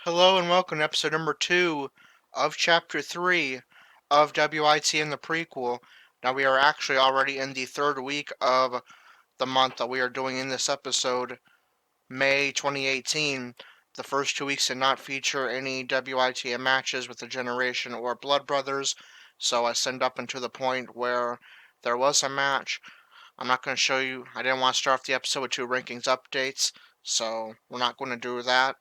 Hello and welcome to episode number 2 of chapter 3 of WITM the Prequel. Now we are actually already in the third week of the month that we are doing in this episode, May 2018. The first 2 weeks did not feature any WITM matches with the Generation or Blood Brothers, so I send up until the point where there was a match. I'm not going to show you, I didn't want to start off the episode with 2 rankings updates, so we're not going to do that.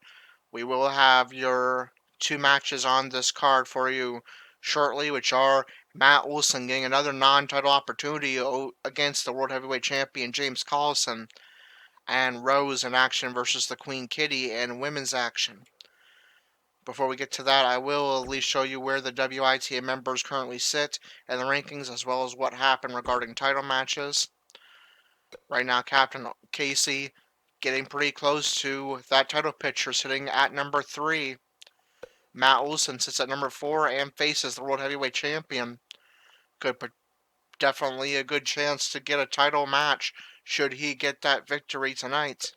We will have your 2 matches on this card for you shortly, which are Matt Olson getting another non-title opportunity against the World Heavyweight Champion James Collison, and Rose in action versus the Queen Kitty in women's action. Before we get to that, I will at least show you where the WITM members currently sit in the rankings, as well as what happened regarding title matches. Right now, Captain Casey getting pretty close to that title picture, sitting at number 3. Matt Olson sits at number 4 and faces the World Heavyweight Champion. Definitely a good chance to get a title match should he get that victory tonight.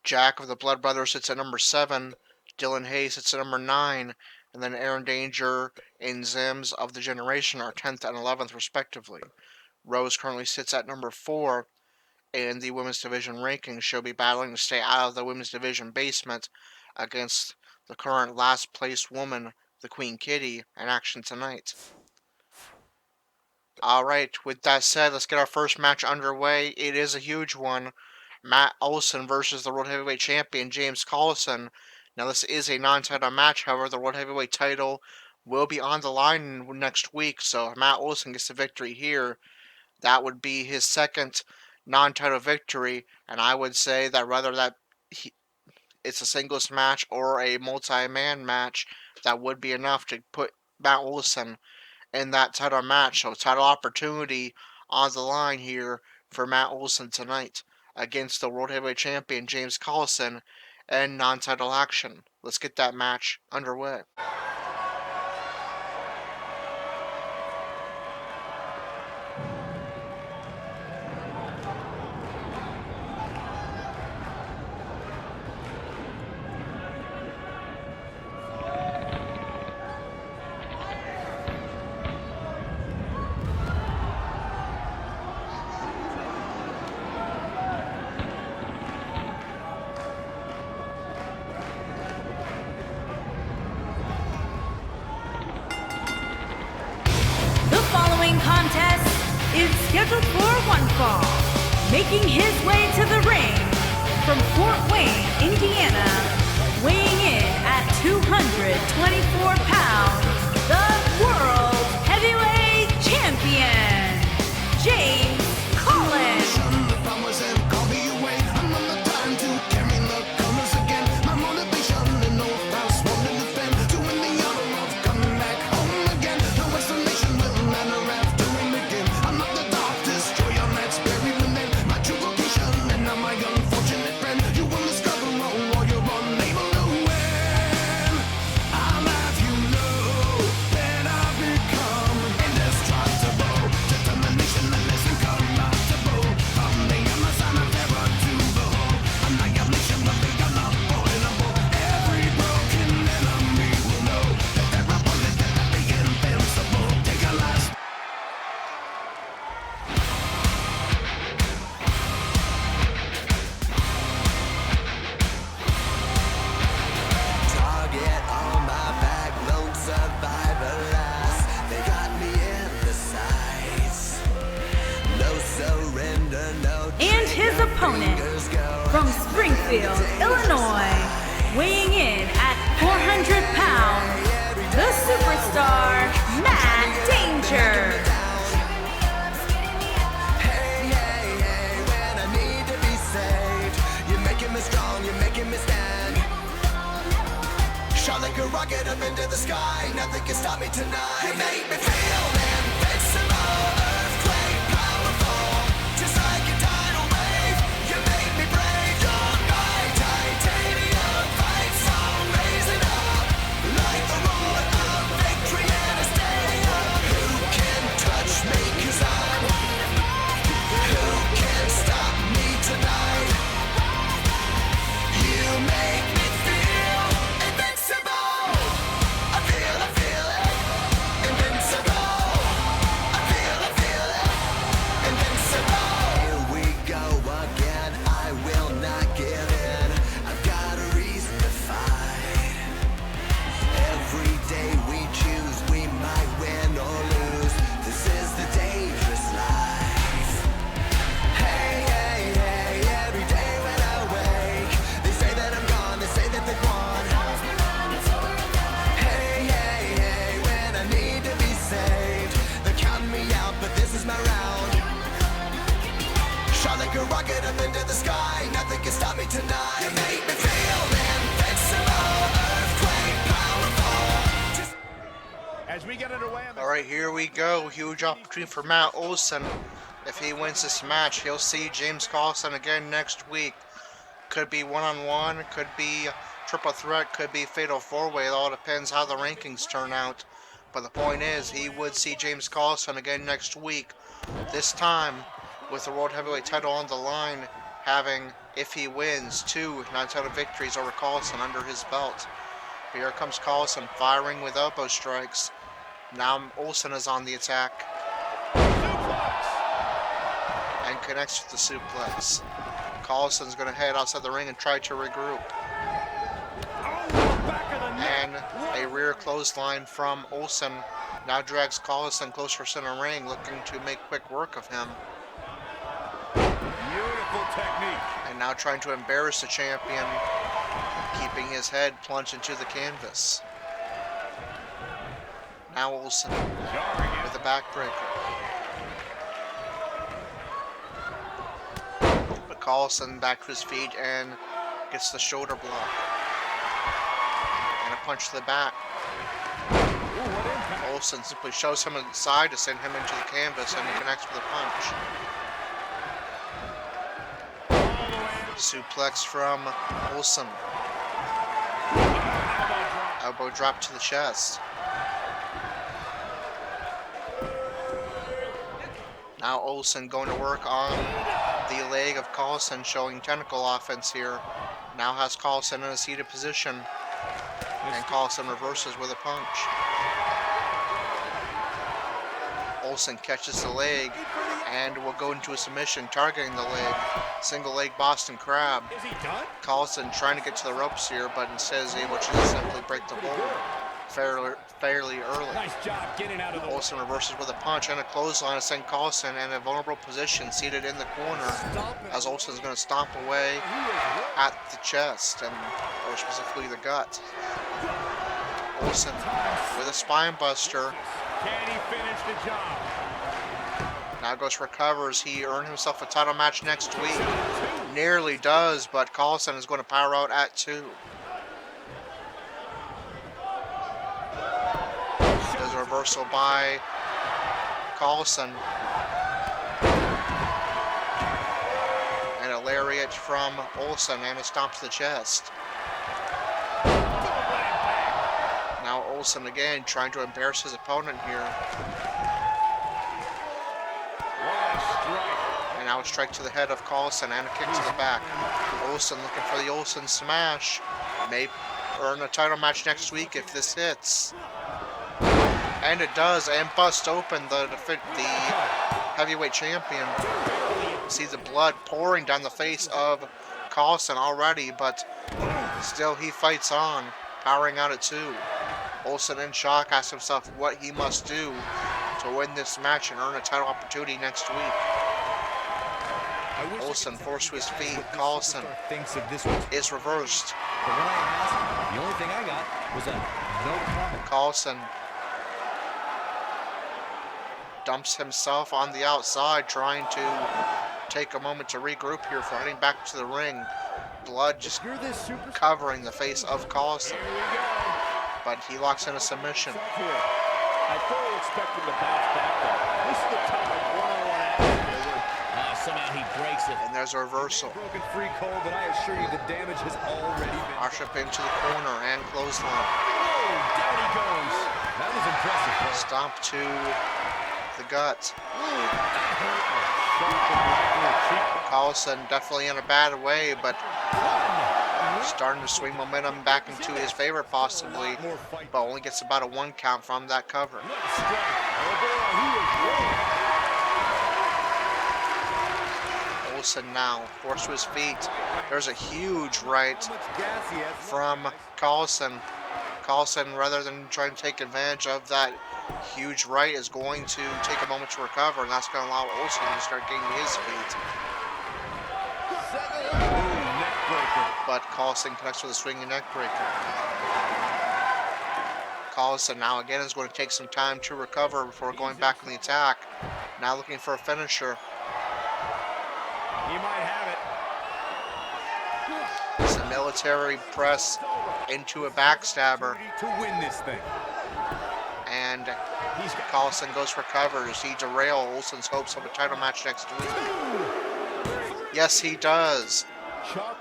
Jack of the Blood Brothers sits at number 7. Dylan Hayes sits at number 9. And then Aaron Danger and Zims of the Generation are 10th and 11th respectively. Rose currently sits at number 4 in the women's division rankings. She'll be battling to stay out of the women's division basement against the current last place woman, the Queen Kitty, in action tonight. Alright, with that said, let's get our first match underway. It is a huge one. Matt Olson versus the World Heavyweight Champion, James Collison. Now, this is a non-title match. However, the World Heavyweight title will be on the line next week, so if Matt Olson gets the victory here, that would be his second non-title victory, and I would say that whether it's a singles match or a multi-man match, that would be enough to put Matt Olson in that title match. So title opportunity on the line here for Matt Olson tonight against the World Heavyweight Champion James Collison in non-title action. Let's get that match underway. Contest is scheduled for one fall. Making his way to the ring from Fort Wayne, Indiana, weighing in at 224 pounds, the World Heavyweight Champion, James Collison. Opponent from Springfield, Illinois, weighing in at 400 pounds, the superstar, Matt Danger. When I need to be saved, you're making me strong, you're making me stand. Shot like a rocket up into the sky, nothing can stop me tonight. You make me feel invincible, earthquake powerful, just like a tidal wave. You make me brave, you're my titanium fight song, raising up like the roar of victory in a stadium. Who can touch me? 'Cause who can stop me tonight? You Alright, here we go. Huge opportunity for Matt Olson. If he wins this match, he'll see James Carlson again next week. Could be one-on-one, could be triple threat, could be fatal four-way. It all depends how the rankings turn out. But the point is, he would see James Carlson again next week. This time, with the World Heavyweight title on the line, having, if he wins, 2 non-title victories over Carlson under his belt. Here comes Carlson firing with elbow strikes. Now Olson is on the attack. And connects with the suplex. Carlson's going to head outside the ring and try to regroup. And a rear clothesline from Olson now drags Carlson closer to center ring, looking to make quick work of him. Beautiful technique. And now trying to embarrass the champion, keeping his head plunged into the canvas. Now Olson with a backbreaker. But Carlson back to his feet and gets the shoulder block. And a punch to the back. Olson simply shoves him inside to send him into the canvas, and he connects with a punch. Suplex from Olson. Elbow drop to the chest. Now Olson going to work on the leg of Carlson, showing tentacle offense here. Now has Carlson in a seated position. And Carlson reverses with a punch. Olson catches the leg and will go into a submission, targeting the leg. Single leg Boston Crab. Is he done? Carlson trying to get to the ropes here, but instead is able to just simply break the hold fairly early. Nice job getting out of the Olson reverses with a punch and a clothesline to send Carlson in a vulnerable position, seated in the corner, as Olson's going to stomp away at the chest, or specifically the gut. Olson with a spine buster. Can he finish the job? Now Ghost recovers. He earned himself a title match next week. Nearly does, but Carlson is going to power out at 2. There's a reversal by Carlson. And a lariat from Olson and a stomp to the chest. Now Olson again trying to embarrass his opponent here. And now a strike to the head of Carlson and a kick to the back. Olson looking for the Olson smash. May earn a title match next week if this hits. And it does, and bust open the heavyweight champion. See the blood pouring down the face of Carlson already, but still he fights on, powering out at 2. Olson in shock asks himself what he must do to win this match and earn a title opportunity next week. Olson forced to his feet. Carlson is reversed. The only thing I got was a no comment. Carlson dumps himself on the outside, trying to take a moment to regroup here for heading back to the ring. Blood just covering the face of Carlson. But he locks in a submission. I fully expect him to bounce back though. This is the type of one-on-one action where somehow he breaks it. And there's a reversal. Broken free call, but I assure you the damage has already been. Arship into the corner and clothesline. Oh, down he goes. That was impressive. Stomp to the gut. Carlson definitely in a bad way, but starting to swing momentum back into his favor possibly, but only gets about a 1 count from that cover. Olson now forced to his feet. There's a huge right from Carlson. Carlson, rather than trying to take advantage of that huge right, is going to take a moment to recover, and that's going to allow Olson to start getting his feet. But Carlson connects with a swinging neck breaker. Carlson now again is going to take some time to recover before going back on the attack. Now looking for a finisher. He might have it. It's a military press into a backstabber. To win this thing. And Collison goes for covers. He derails Olsen's hopes of a title match next week. Yes, he does.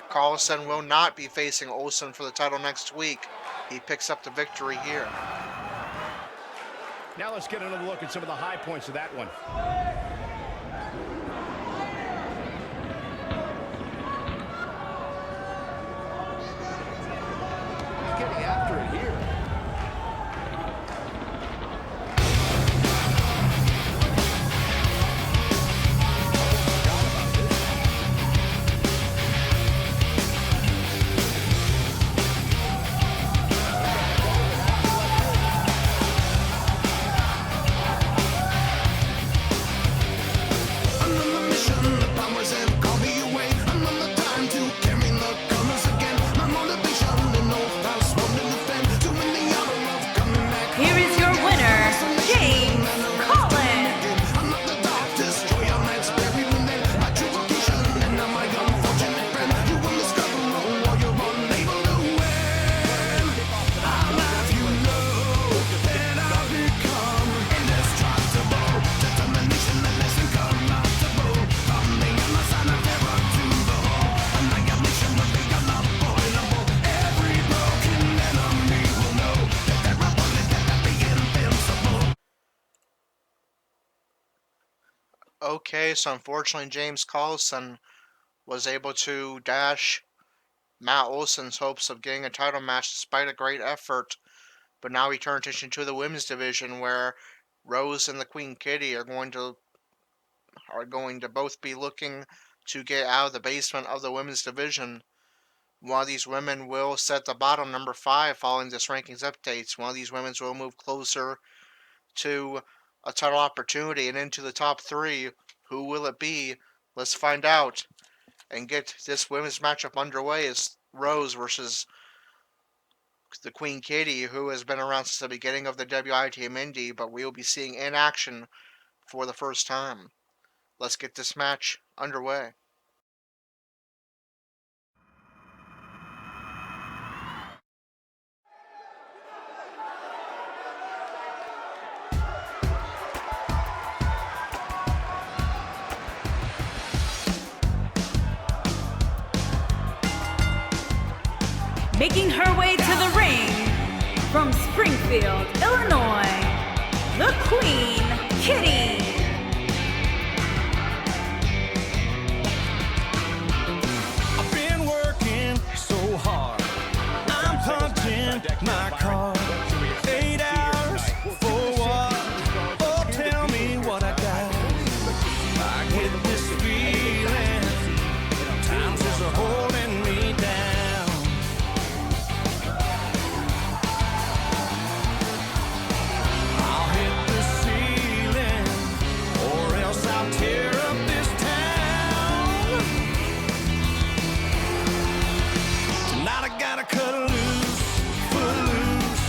Collison will not be facing Olsen for the title next week. He picks up the victory here. Now let's get another look at some of the high points of that one. He's getting after it here. Here is your winner, James Collins. Okay, so unfortunately James Collison was able to dash Matt Olsen's hopes of getting a title match despite a great effort. But now we turn attention to the women's division where Rose and the Queen Kitty are going to both be looking to get out of the basement of the women's division. One of these women will set the bottom, number 5, following this rankings updates. One of these women will move closer to a title opportunity and into the top 3. Who will it be? Let's find out and get this women's matchup underway. Is Rose versus the Queen Kitty, who has been around since the beginning of the WITM Indie, but we will be seeing in action for the first time. Let's get this match underway. Making her way to the ring from Springfield, Illinois, the Queen Kitty. I've been working so hard. I'm punching my card. 8 hours for what? Oh, tell me what I got. I get this feeling. Times is holding me down. I'll hit the ceiling, or else I'll tear up this town. Tonight I gotta cut loose, footloose.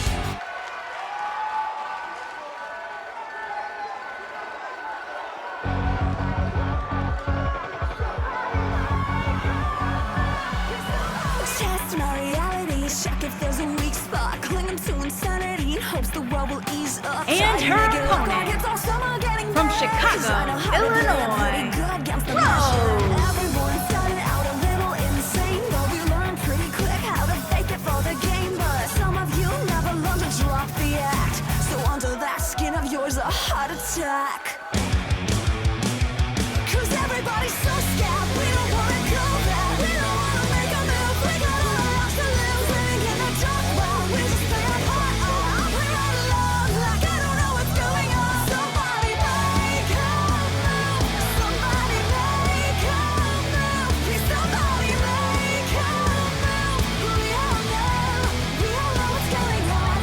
Testing our reality, check if there's a weak spot. Clinging to insanity in hopes the world will ease up. And her opponent from Chicago, Illinois, Roush. Everyone started out a little insane, but we learned pretty quick how to fake it for the game. But some of you never learned to drop the act, so under that skin of yours a heart attack. Cause everybody's so scared, we don't wanna go back. We don't wanna make a move, we got all our lives to lose. Living in the dark world, we just play our part. We're all alone, like I don't know what's going on. Somebody make a move, somebody make a move. Please somebody make a move. We all know what's going on.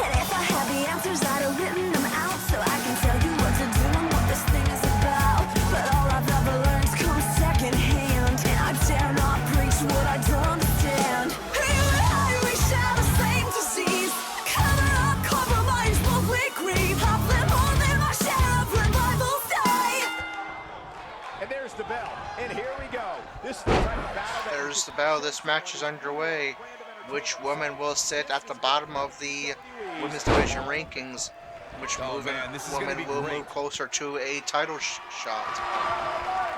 And if I had the answers, I'd have written them out, so I can tell you what to do and what this thing is about. But all I've ever learned comes secondhand, and I dare not preach what I don't understand. You and I, we share the same disease. Cover up, compromise, both we grieve. I've lived more than my share of when Bibles say. And there's the bell. And here we go. This is the type of battle that There's the bell. This match is underway. Which woman will sit at the bottom of the women's division rankings? which Oh, man, this is gonna woman be will great. move closer to a title shot.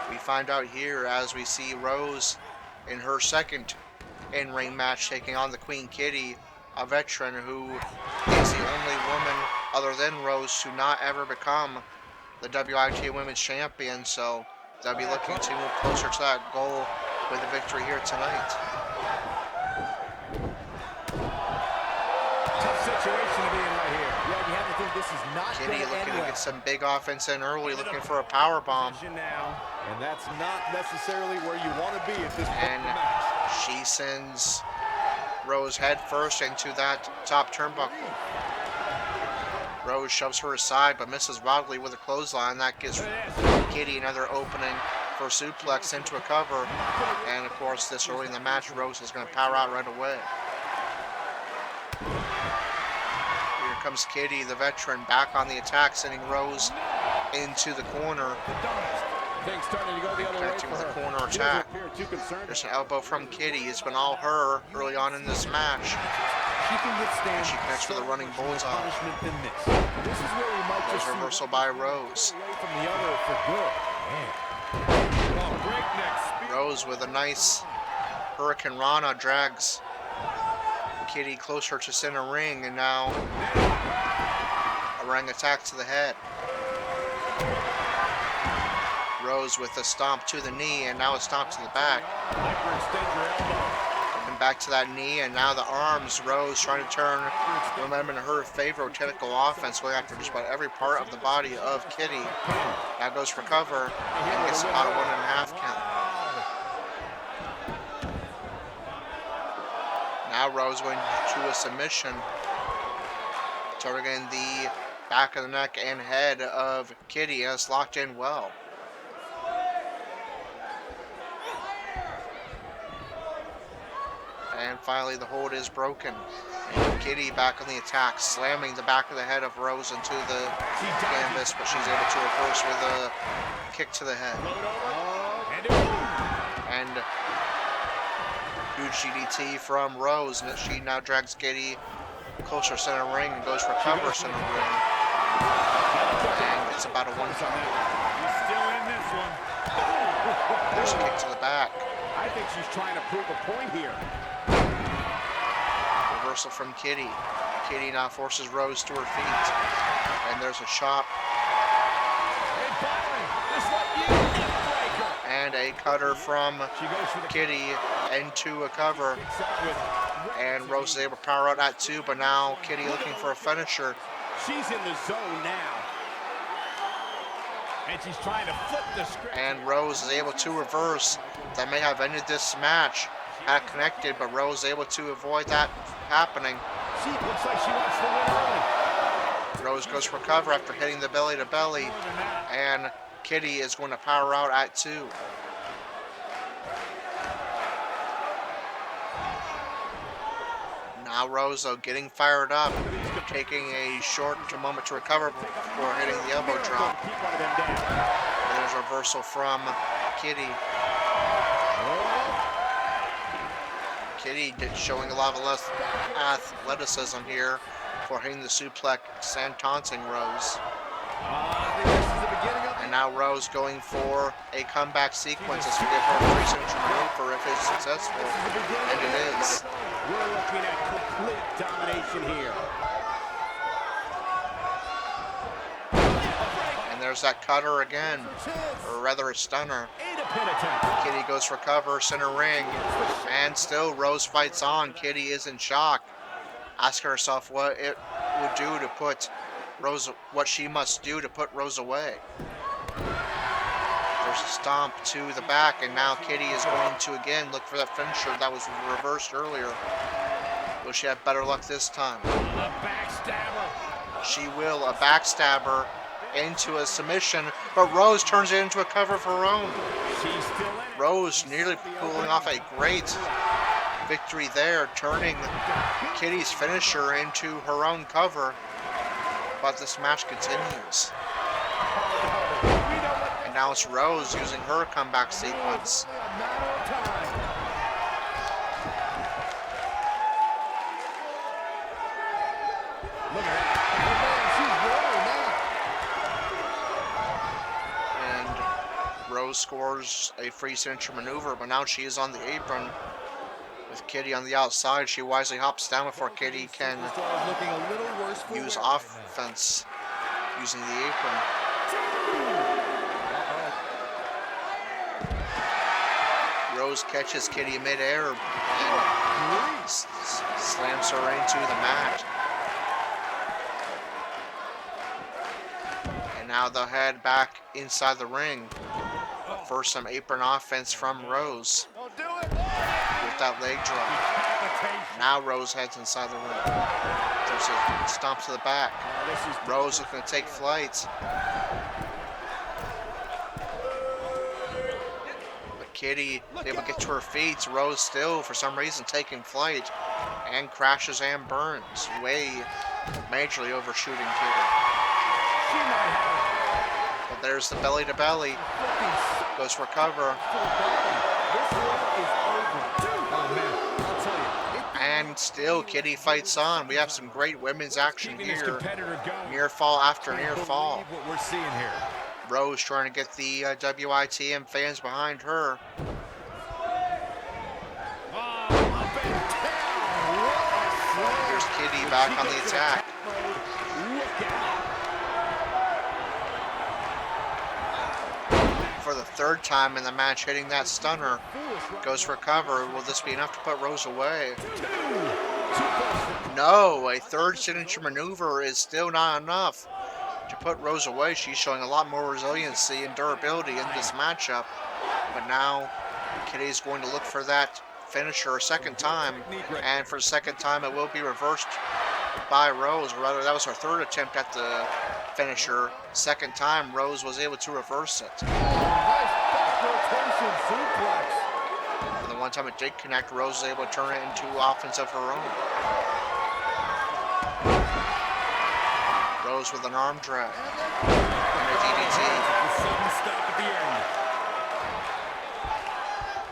We find out here as we see Rose in her second in-ring match taking on the Queen Kitty, a veteran who is the only woman other than Rose to not ever become the WIT Women's Champion, so they'll be looking to move closer to that goal with a victory here tonight. Tough situation to be in right here. Yeah, you have to think this is not Kitty going to looking end to well. get some big offense in early, looking for a power bomb. Now. And that's not necessarily where you want to be at this point in And the match. she sends Rose head first into that top turnbuckle. Rose shoves her aside but misses wildly with a clothesline. That gives Kitty another opening for a suplex into a cover. And of course, this early in the match, Rose is going to power out right away. Here comes Kitty, the veteran, back on the attack, sending Rose into the corner. Things starting to go the other way Connecting for with a her. corner She doesn't attack. appear too concerned. There's an elbow from Kitty. It's been all her early on in this match. She can withstand She connects with a running bullseye. punishment than this. This is where we might There's just a see reversal one by away Rose. from the other for good. Man. Oh, breakneck speed. Rose with a nice Hurricane Rana drags Kitty closer to center ring, and now a ring attack to the head. Rose with a stomp to the knee, and now a stomp to the back. Hyperextend your elbow. And back to that knee, and now the arms. Rose trying to turn momentum in her favor with technical offense, going after just about every part of the body of Kitty. Now goes for cover, and gets about a 1.5 count. Now Rose going to a submission, targeting the back of the neck and head of Kitty, and it's locked in well. And finally the hold is broken. And Kitty back on the attack, slamming the back of the head of Rose into the canvas, but she's able to reverse with a kick to the head. And huge GDT from Rose, and she now drags Kitty closer center ring and goes for cover center ring. And it's about a 1 count. He's still in this one. There's a kick to the back. I think she's trying to prove a point here. Reversal from Kitty. Kitty now forces Rose to her feet. And there's a chop. Hey, Byron, just like you, breaker. And a cutter from She goes for the Kitty into a cover. kicks out with. And Rose is able to power out at 2, but now Kitty looking for a finisher. She's in the zone now. And she's trying to flip the script. And Rose is able to reverse. That may have ended this match. Had connected, but Rose is able to avoid that happening. She looks like she wants to win early. Rose goes for cover after hitting the belly to belly. More than that. And Kitty is going to power out at 2. Now Rose, though, getting fired up, taking a short moment to recover before hitting the elbow drop. Keep one of them down. And there's a reversal from Kitty. Kitty showing a lot of athleticism here for hitting the suplex and taunting Rose. I think this is the beginning of And now Rose going for a comeback sequence as we give her a pre-signature maneuver if it's successful. And it is. We're looking at complete domination here. And there's that cutter again, or rather a stunner. A pin attempt. Kitty goes for cover, center ring, and still Rose fights on. Kitty is in shock, asking herself what it would do to put Rose, what she must do to put Rose away. There's a stomp to the back, and now Kitty is going to again look for that finisher that was reversed earlier. Will she have better luck this time? A backstabber. She will, a backstabber into a submission, but Rose turns it into a cover of her own. She's still in it. Rose nearly pulling off a great victory there, turning Kitty's finisher into her own cover. But this match continues. And now it's Rose using her comeback sequence. Look at that. Oh, man, she's rolling. Rose scores a free signature maneuver, but now she is on the apron with Kitty on the outside. She wisely hops down before Kitty can Looking a little worse for use wear offense using the apron. Rose catches Kitty midair and slams her into the mat. And now they'll head back inside the ring. But first, some apron offense from Rose with that leg drop. Now Rose heads inside the ring. There's a stomp to the back. Rose looking to take flight. But Kitty able to get to her feet. Rose still, for some reason, taking flight and crashes and burns, way majorly overshooting Kitty. But there's the belly to belly. Goes for cover. And still Kitty fights on. We have some great women's action here. Near fall after near fall. What we're seeing here. Rose trying to get the WITM fans behind her. Here's Kitty back on the attack. For the third time in the match, hitting that stunner. Goes for cover. Will this be enough to put Rose away? No, a third signature maneuver is still not enough to put Rose away. She's showing a lot more resiliency and durability in this matchup. But now Kitty's going to look for that finisher a second time. And for the second time, it will be reversed by Rose. Or rather, that was her third attempt at the finisher. Second time, Rose was able to reverse it. And the one time it did connect, Rose was able to turn it into offense of her own. Rose with an arm drag and a DDT.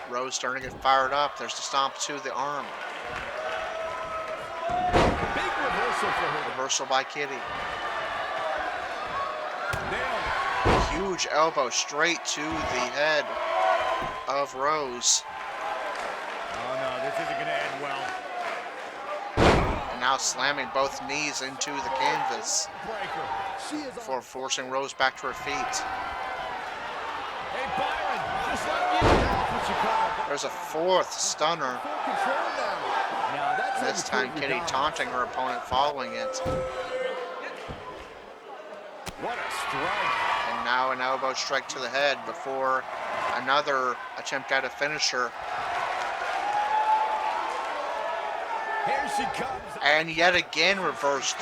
Rose starting to get fired up. There's the stomp to the arm. Big reversal for her. Reversal by Kitty. Huge elbow straight to the head of Rose. Oh no, this isn't going to end well. And now slamming both knees into the canvas before forcing Rose back to her feet. Hey Byron, just like you. That's what you call it. There's a fourth stunner. Full control now. Now that's how This you time prove Kitty your taunting her opponent following it. What a strike. And now an elbow strike to the head before another attempt at a finisher. Here she comes. And yet again reversed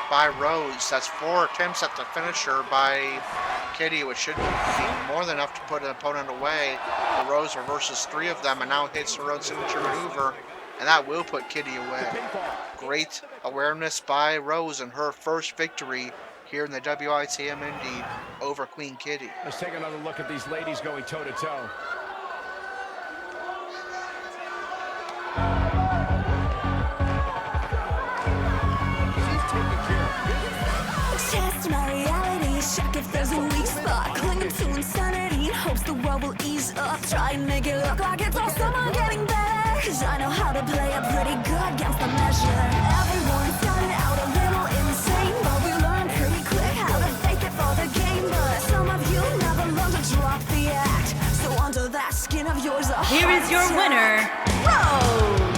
by Rose. That's 4 attempts at the finisher by Kitty, which should be more than enough to put an opponent away. But Rose reverses 3 of them and now hits the Rose signature maneuver. And that will put Kitty away. Great awareness by Rose in her first victory here in the WITM Indy over Queen Kitty. Let's take another look at these ladies going toe-to-toe. Test my reality, check if there's a weak spot. Clinging to insanity in hopes the world will ease up. Try and make it look like it's all summer getting better. Cause I know how to play it pretty good against the measure. Everyone started out a little insane, but we learned pretty quick how to fake it for the game. But some of you never learned to drop the act. So under that skin of yours, here is your winner, Rose.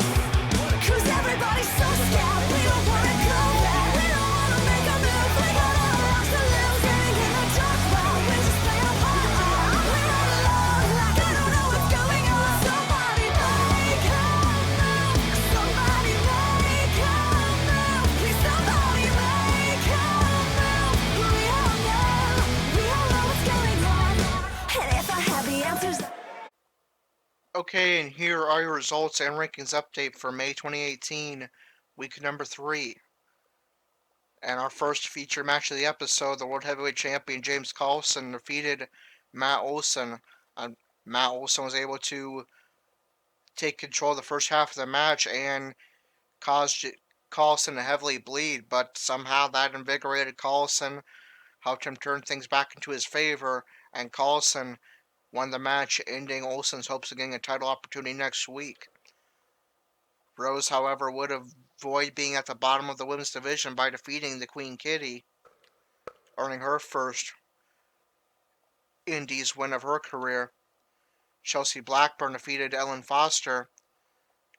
Cause everybody's so scared, we don't wanna go back. We don't wanna make a move, we got all lost to lose. Getting in the dark while we just play our part. We got alone, like I don't know what's going on. Somebody make a move, somebody make a move. Please somebody make a move. We all know what's going on. And if I have the answers. Okay, and here are your results and rankings update for May 2018, week number 3. And our first feature match of the episode, the World Heavyweight Champion James Carlson defeated Matt Olson. Matt Olson was able to take control of the first half of the match and caused Carlson to heavily bleed, but somehow that invigorated Carlson, helped him turn things back into his favor, and Carlson won the match, ending Olsen's hopes of getting a title opportunity next week. Rose, however, would avoid being at the bottom of the women's division by defeating the Queen Kitty, earning her first Indies win of her career. Chelsea Blackburn defeated Ellen Foster.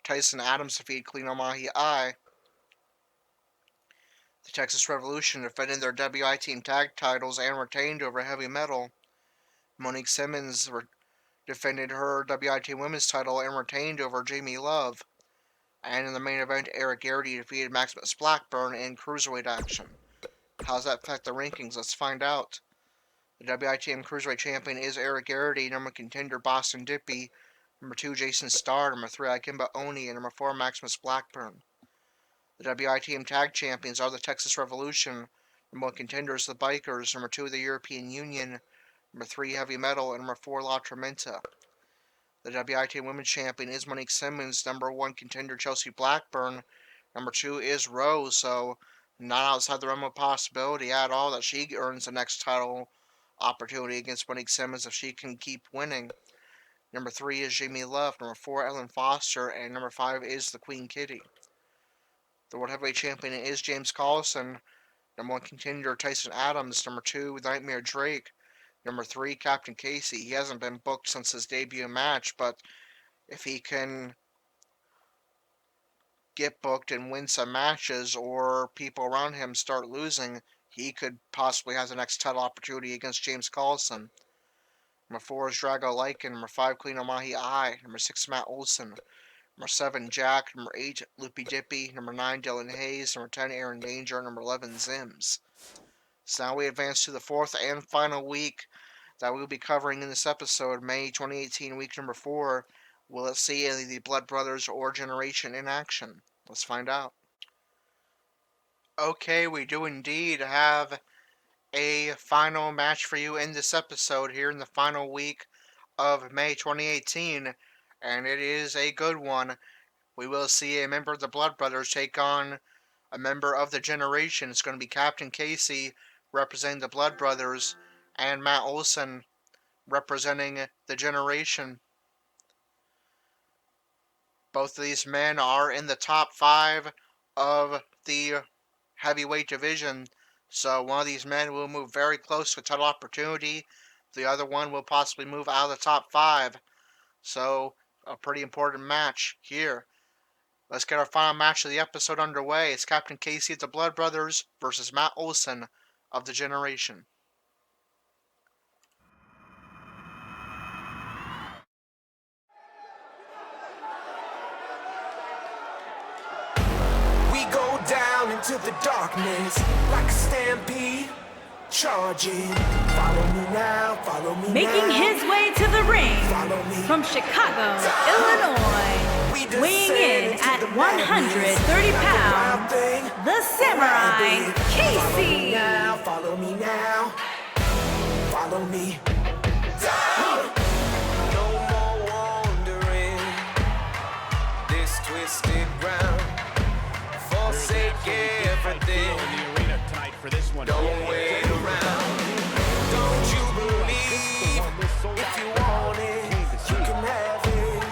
Tyson Adams defeated Kalina Mahi-I. The Texas Revolution defended their WITM tag titles and retained over Heavy Metal. Monique Simmons defended her WITM women's title and retained over Jamie Love. And in the main event, Eric Garrity defeated Maximus Blackburn in Cruiserweight action. How does that affect the rankings? Let's find out. The WITM Cruiserweight champion is Eric Garrity, number 1 contender Boston Dippy, number 2 Jason Starr, number 3 Akimba Oni, and number 4 Maximus Blackburn. The WITM tag champions are the Texas Revolution, number 1 contenders the Bikers, number 2 the European Union, number 3 Heavy Metal, and number 4 La Tormenta. The WITM Women's Champion is Monique Simmons, number 1 contender Chelsea Blackburn, number 2 is Rose, so not outside the realm of possibility at all that she earns the next title opportunity against Monique Simmons if she can keep winning. Number 3 is Jamie Love, number 4 Ellen Foster, and number 5 is the Queen Kitty. The World Heavyweight Champion is James Collison, number 1 contender Tyson Adams, number 2 Nightmare Drake, number 3 Captain Casey. He hasn't been booked since his debut match, but if he can get booked and win some matches, or people around him start losing, he could possibly have the next title opportunity against James Collison. Number 4 is Drago Lycan, number 5 Kalina Mahi-I, number 6 Matt Olson, number 7 Jack, number 8 Loopy Dippy, number 9 Dylan Hayes, number 10 Aaron Danger, number 11 Zims. So now we advance to the 4th and final week that we'll be covering in this episode, May 2018, week number 4. Will it see any of the Blood Brothers or Generation in action? Let's find out. Okay, we do indeed have a final match for you in this episode here in the final week of May 2018, and it is a good one. We will see a member of the Blood Brothers take on a member of the Generation. It's going to be Captain Casey representing the Blood Brothers and Matt Olson representing the Generation. Both of these men are in the top 5 of the heavyweight division, so one of these men will move very close to a title opportunity. The other one will possibly move out of the top 5. So, a pretty important match here. Let's get our final match of the episode underway. It's Captain Casey of the Blood Brothers versus Matt Olson of the Generation. We go down into the darkness like a stampede, charging. Follow me now, follow me Making now. his way to the ring Follow me. from Chicago, Illinois, weighing in at 130 pounds, the Samurai Casey. Now, follow me now. Follow me. Down. No more wandering this twisted ground. Forsake everything. Don't wait around. Don't you believe? If you want it, you can have it.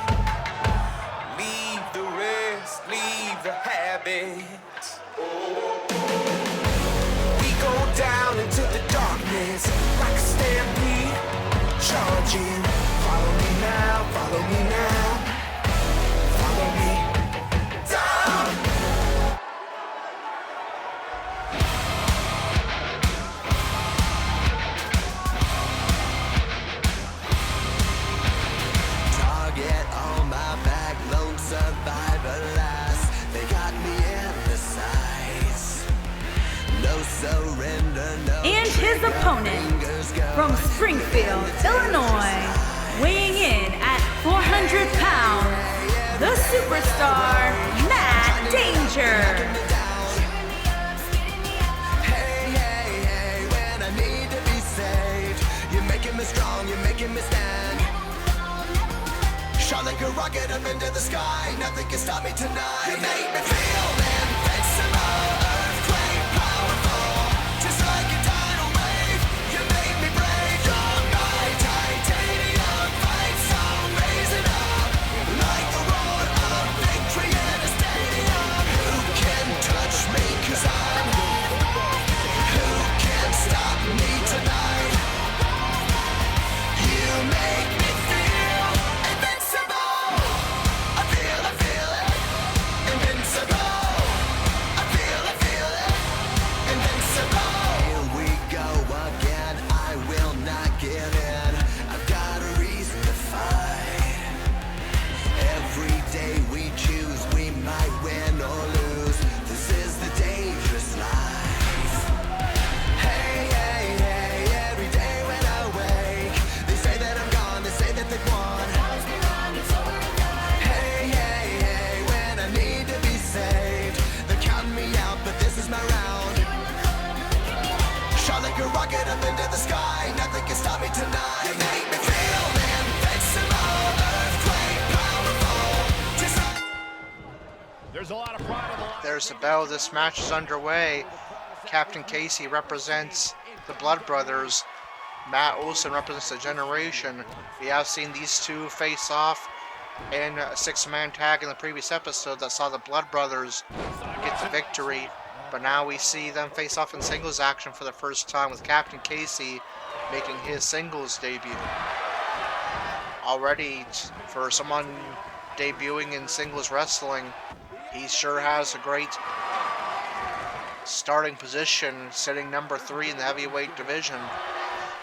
Leave the rest, leave the habits. We go down into the darkness like a stampede, charging. Follow me now, follow me now. Follow me down. Target on my back, lone survivor last. They got me in the sights. No surrender, no. And his opponent from Springfield, Illinois, weighing in at 400 pounds, the superstar, Matt Danger. Hey, hey, hey, when I need to be saved, you're making me strong, you're making me stand. Shot like a rocket up into the sky, nothing can stop me tonight. You make me feel invincible, earthquake powerful, just like a tidal wave. You make me brave, you're my titanium. sky, nothing can stop me tonight. You make me feel invincible, earthquake powerful. Just There's a lot of pride on the line. There's the bell. This match is underway. Captain Casey represents the Blood Brothers. Matt Olson represents the Generation. We have seen these two face off in a six-man tag in the previous episode that saw the Blood Brothers get the victory. But now we see them face off in singles action for the first time, with Captain Casey making his singles debut. Already, for someone debuting in singles wrestling, he sure has a great starting position, sitting number 3 in the heavyweight division.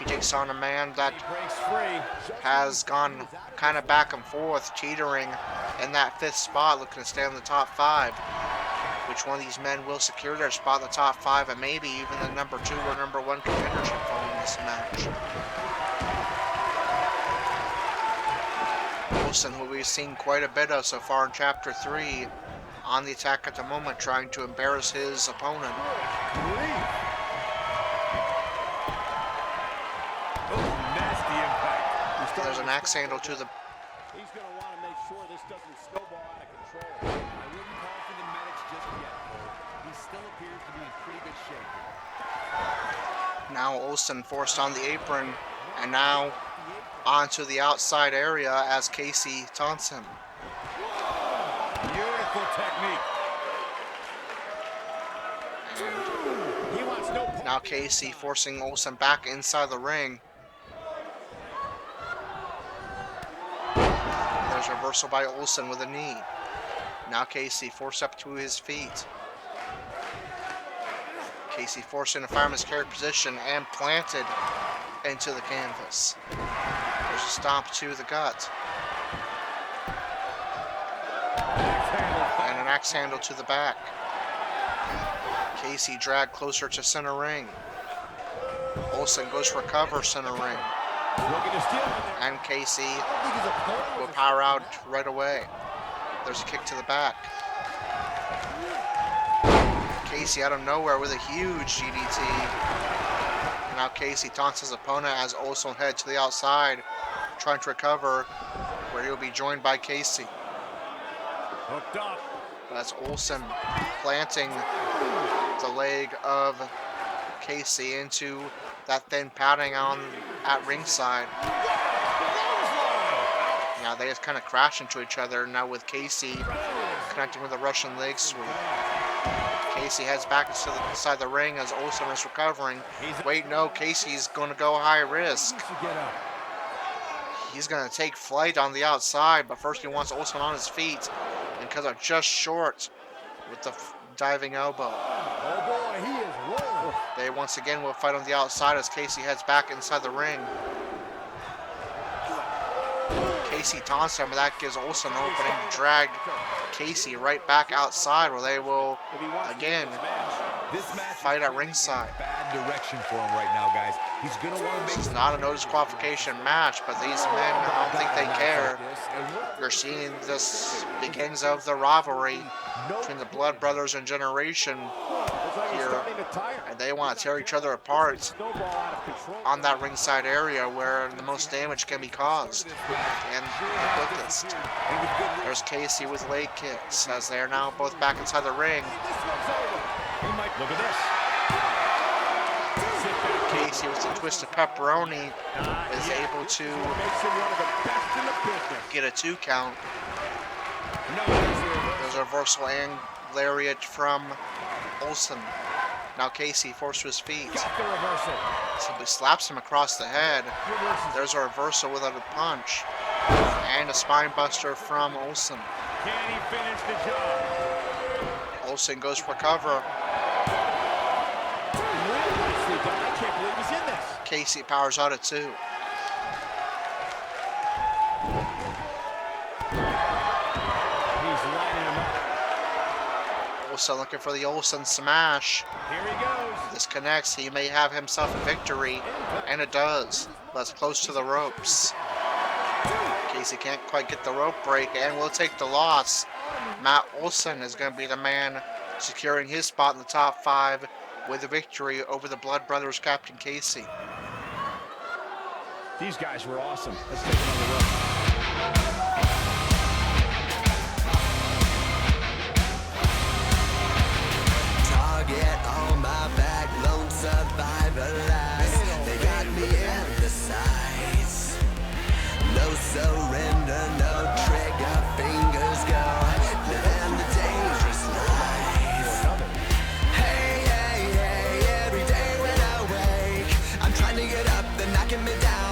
He takes on a man that Breaks free. has gone kind of back and forth, teetering in that 5th spot, looking to stay in the top 5. Which one of these men will secure their spot in the top 5, and maybe even the number 2 or number 1 contendership following this match. Wilson, who we've seen quite a bit of so far in Chapter 3, on the attack at the moment, trying to embarrass his opponent. Nasty impact. There's an axe handle to the... He's going to want to make sure this doesn't snowball out of control. I wouldn't call for the medics just yet, Cole. He still appears to be in pretty good shape. Now Olsen forced on the apron, and now onto the outside area as Casey taunts him. Beautiful technique. He wants no part. Now Casey forcing Olsen back inside the ring. There's a reversal by Olsen with a knee. Now Casey forced up to his feet. Casey forced in a fireman's carry position and planted into the canvas. There's a stomp to the gut. And an axe handle to the back. Casey dragged closer to center ring. Olsen goes for cover center ring. Looking to steal. And Casey I don't think his opponent will was power out right away. There's a kick to the back. Casey out of nowhere with a huge DDT. Now Casey taunts his opponent as Olsen head to the outside, trying to recover, where he'll be joined by Casey. hooked up. That's Olsen planting the leg of Casey into that thin padding on at ringside. Now they just kind of crash into each other now, with Casey connecting with a Russian leg sweep. Casey heads back inside the ring as Olsen is recovering. Wait, no, Casey's going to go high risk. He's going to take flight on the outside, but first he wants Olsen on his feet, and because of just short with the diving elbow. Oh boy, he is rolling. They once again will fight on the outside as Casey heads back inside the ring. Casey taunts him, but that gives Olsen an opening to drag Casey right back outside, where they will again fight at ringside. Bad direction for him right now, guys. He's gonna want to make. This is not a no disqualification match, but these men, I don't think they care. You're seeing this begins of the rivalry between the Blood Brothers and Generation here, and they want to tear each other apart on that ringside area where the most damage can be caused and the quickest. There's Casey with leg kicks as they are now both back inside the ring. Look at this. Casey with the twisted pepperoni is able to Makes him one of the best in the business. get a 2 count. No, there's the reverse. There's a reversal and lariat from Olsen. Now Casey forced to his feet. Got the reversal. Simply slaps him across the head. Reverses. There's a reversal without a punch. And a spine buster from Olsen. Can he finish the job? Olsen goes for cover. Really nicely done. I can't believe he's in this. Casey powers out at 2. He's lining him up. Olsen looking for the Olsen smash. Here he goes. This connects. He may have himself a victory. And it does. That's close to the ropes. Casey can't quite get the rope break and will take the loss. Matt Olsen is going to be the man securing his spot in the top 5 with a victory over the Blood Brothers Captain Casey. These guys were awesome. Let's take another look. Target on my back, lone survivor last. They got me in the sights. No surrender, no trigger, fingers go. Living the dangerous life. Hey, hey, hey, every day when I wake, I'm trying to get up, they're knocking me down.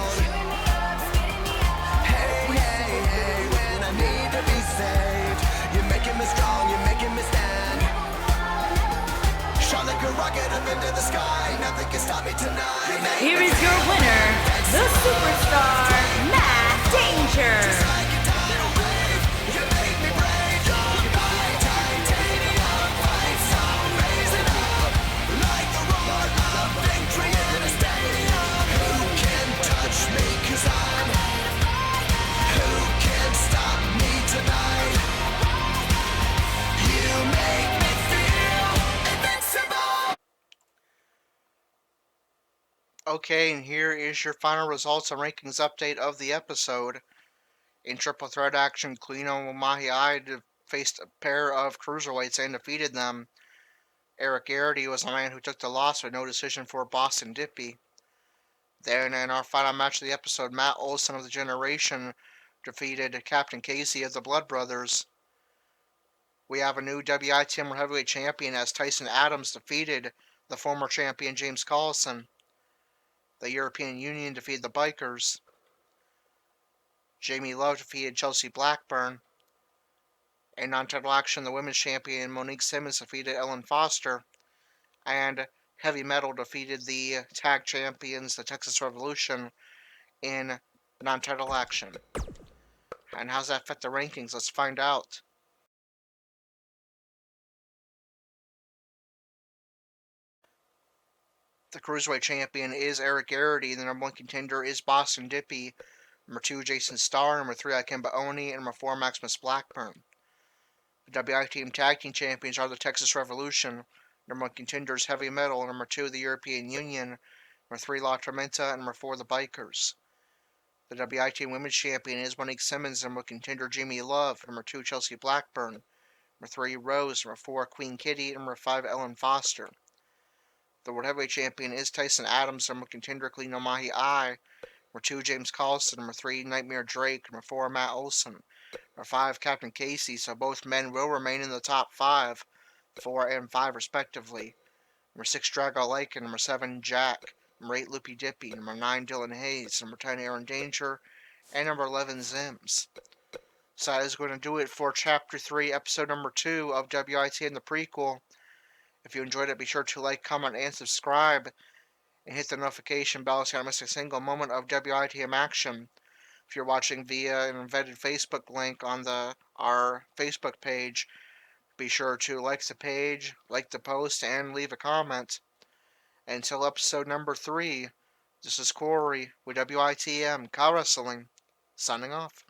Hey, hey, hey, when I need to be saved, you're making me strong, you're making me stand. Shot like a rocket up into the sky, nothing can stop me tonight. Here is your winner, the superstar, Matt Danger. Okay, and here is your final results and rankings update of the episode. In triple threat action, Kuino Mahiai faced a pair of cruiserweights and defeated them. Eric Garrity was the man who took the loss with no decision for Boston Dippy. Then in our final match of the episode, Matt Olson of the Generation defeated Captain Casey of the Blood Brothers. We have a new WITM Heavyweight Champion as Tyson Adams defeated the former champion James Collison. The European Union defeated the Bikers. Jamie Love defeated Chelsea Blackburn. In non-title action, the women's champion Monique Simmons defeated Ellen Foster. And Heavy Metal defeated the tag champions, the Texas Revolution, in non-title action. And how's that affect the rankings? Let's find out. The Cruiserweight champion is Eric Garrity. The number 1 contender is Boston Dippy. Number 2, Jason Starr. Number 3, Akemba Oni. And number 4, Maximus Blackburn. The WITM Tag Team Champions are the Texas Revolution. Number 1 contenders Heavy Metal. Number 2, the European Union. Number 3, La Tormenta. And number 4, the Bikers. The WITM Women's Champion is Monique Simmons. Number 1 contender Jamie Love. Number 2, Chelsea Blackburn. Number 3, Rose. Number 4, Queen Kitty. And number 5, Ellen Foster. The World Heavyweight Champion is Tyson Adams. Number 1 contender Kuino Mahiai. Number 2, James Collison. Number 3, Nightmare Drake. Number 4, Matt Olson. Number 5, Captain Casey. So both men will remain in the top 5, 4 and 5 respectively. Number 6, Drago Lycan. Number 7, Jack. Number 8, Loopy Dippy. Number 9, Dylan Hayes. Number 10, Aaron Danger. And number 11, Zims. So that is going to do it for Chapter 3, Episode number 2 of WITM the Prequel. If you enjoyed it, be sure to like, comment, and subscribe. And hit the notification bell so you don't miss a single moment of WITM action. If you're watching via an embedded Facebook link on our Facebook page, be sure to like the page, like the post, and leave a comment. Until episode number 3, this is Corey with WITM Car Wrestling, signing off.